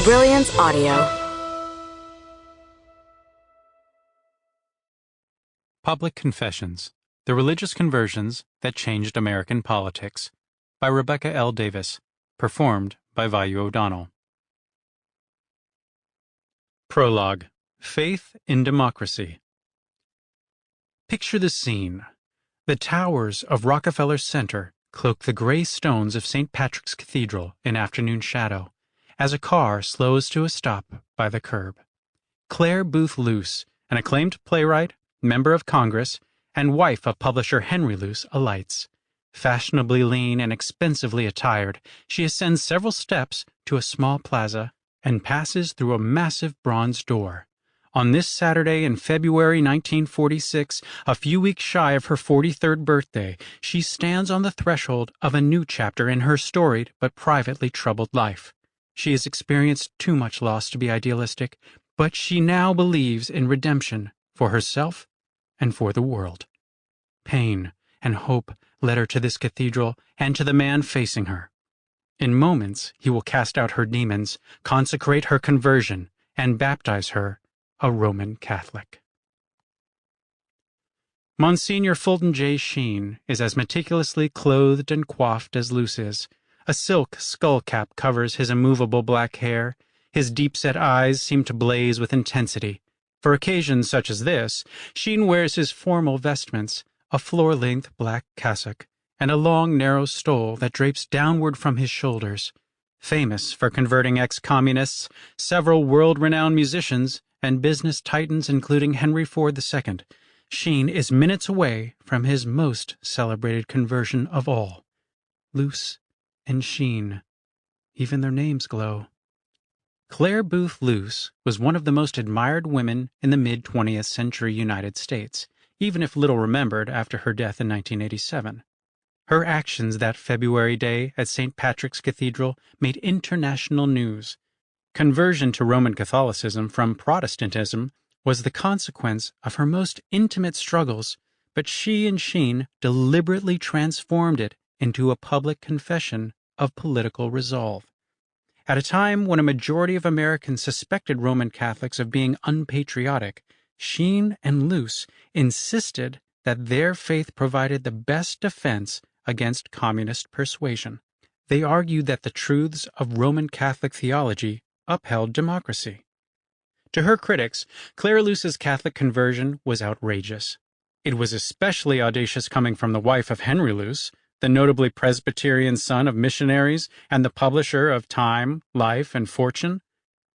Brilliance Audio. Public Confessions: The Religious Conversions That Changed American Politics by Rebecca L. Davis, performed by Vayu O'Donnell. Prologue: Faith in Democracy. Picture the scene. The towers of Rockefeller Center cloak the gray stones of St. Patrick's Cathedral in afternoon shadow as a car slows to a stop by the curb. Clare Boothe Luce, an acclaimed playwright, member of Congress, and wife of publisher Henry Luce, alights. Fashionably lean and expensively attired, she ascends several steps to a small plaza and passes through a massive bronze door. On this Saturday in February 1946, a few weeks shy of her 43rd birthday, she stands on the threshold of a new chapter in her storied but privately troubled life. She has experienced too much loss to be idealistic, but she now believes in redemption for herself and for the world. Pain and hope led her to this cathedral and to the man facing her. In moments, he will cast out her demons, consecrate her conversion, and baptize her a Roman Catholic. Monsignor Fulton J. Sheen is as meticulously clothed and coiffed as Luce is. A silk skull cap covers his immovable black hair. His deep-set eyes seem to blaze with intensity. For occasions such as this, Sheen wears his formal vestments, a floor-length black cassock, and a long, narrow stole that drapes downward from his shoulders. Famous for converting ex-communists, several world-renowned musicians, and business titans including Henry Ford II, Sheen is minutes away from his most celebrated conversion of all. Luce and Sheen. Even their names glow. Clare Boothe Luce was one of the most admired women in the mid-20th century United States, even if little remembered after her death in 1987. Her actions that February day at St. Patrick's Cathedral made international news. Conversion to Roman Catholicism from Protestantism was the consequence of her most intimate struggles, but she and Sheen deliberately transformed it into a public confession of political resolve. At a time when a majority of Americans suspected Roman Catholics of being unpatriotic, Sheen and Luce insisted that their faith provided the best defense against communist persuasion. They argued that the truths of Roman Catholic theology upheld democracy. To her critics, Clare Luce's Catholic conversion was outrageous. It was especially audacious coming from the wife of Henry Luce, the notably Presbyterian son of missionaries and the publisher of Time, Life, and Fortune.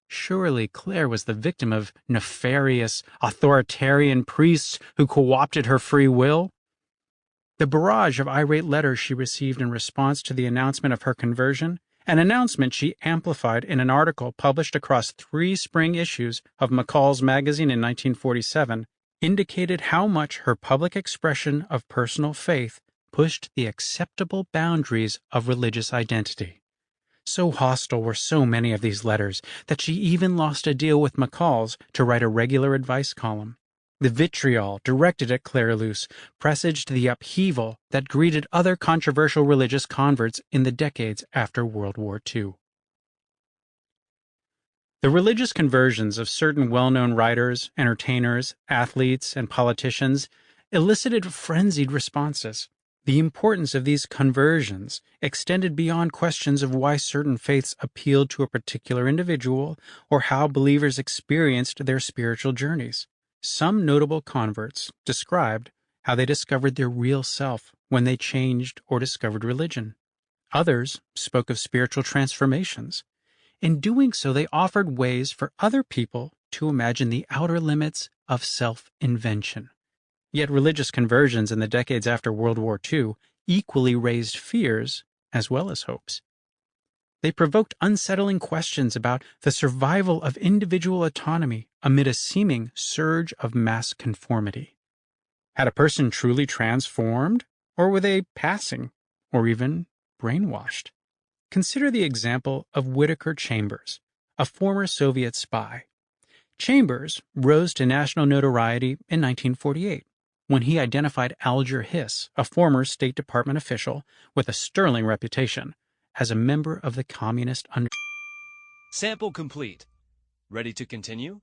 Surely Clare was the victim of nefarious, authoritarian priests who co-opted her free will. The barrage of irate letters she received in response to the announcement of her conversion, an announcement she amplified in an article published across 3 spring issues of McCall's magazine in 1947, indicated how much her public expression of personal faith pushed the acceptable boundaries of religious identity. So hostile were so many of these letters that she even lost a deal with McCall's to write a regular advice column. The vitriol directed at Clare Luce presaged the upheaval that greeted other controversial religious converts in the decades after World War II. The religious conversions of certain well-known writers, entertainers, athletes, and politicians elicited frenzied responses. The importance of these conversions extended beyond questions of why certain faiths appealed to a particular individual or how believers experienced their spiritual journeys. Some notable converts described how they discovered their real self when they changed or discovered religion. Others spoke of spiritual transformations. In doing so, they offered ways for other people to imagine the outer limits of self-invention. Yet religious conversions in the decades after World War II equally raised fears as well as hopes. They provoked unsettling questions about the survival of individual autonomy amid a seeming surge of mass conformity. Had a person truly transformed, or were they passing, or even brainwashed? Consider the example of Whittaker Chambers, a former Soviet spy. Chambers rose to national notoriety in 1948 when he identified Alger Hiss, a former State Department official with a sterling reputation, as a member of the communist Sample complete. Ready to continue?